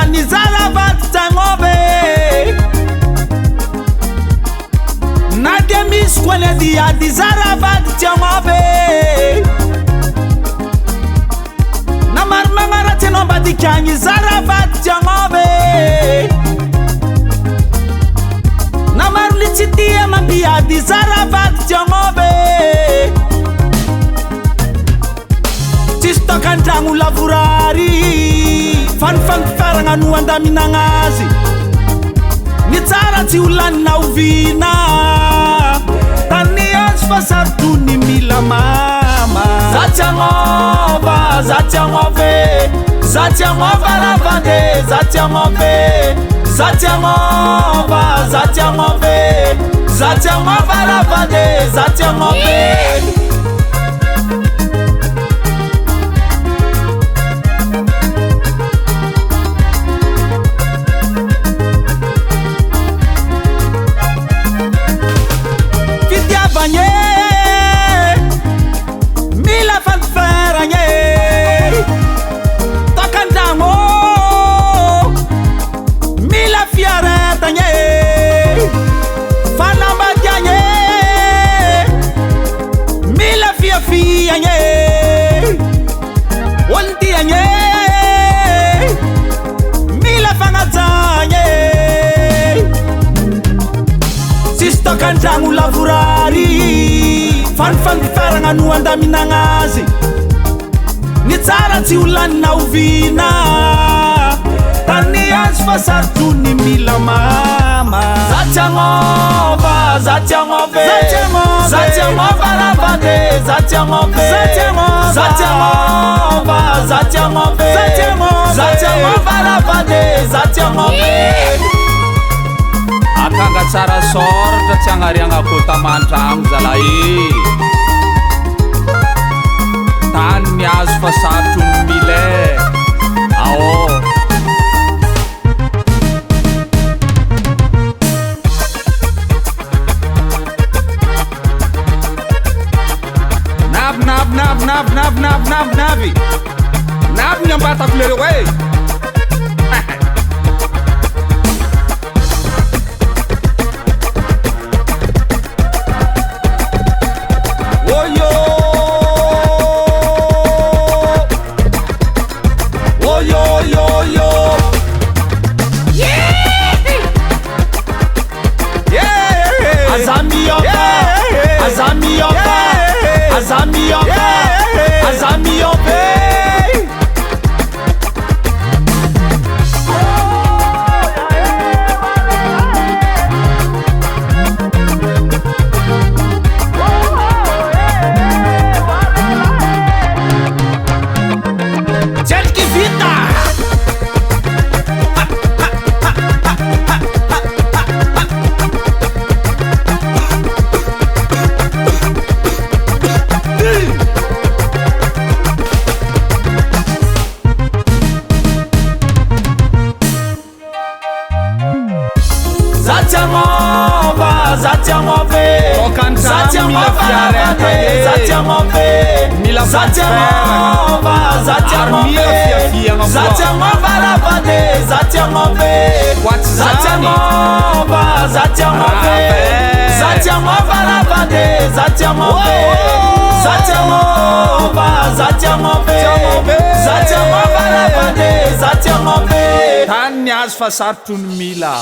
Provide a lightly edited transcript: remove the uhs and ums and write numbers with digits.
nizaravatangove nadia miskwaledia dizaravatangove namarmangaratenombadikanyi zaravatangove namarlititia mabiadi zaravatangove tistokantrangu lavurari fanfaragna andaminagnazy ny tsara tsy olanina ovina tany azy fa sarotony mila mama zatsiagnove ravande zatsiagnove ravande zatsiagnove mila fanfaragné tokandrango mila fiaretagné fanambadiagné mila fiafiagné olontiagné mila fagnajagné tsisy tokandrango lavorary fanfaragna andaminagnazy ny tsara tsy olanina ovina tany azy fa sarotony mila mama zatsiagnove ravande zatsiagnove ravande zatsiagnove akanga tsara soratra tsy agnariagna kotamantragno zalahy tany miazo fa sarotrony mile ao navy ny ambatako lereo e azamiope tany niazo fa sarotrony mila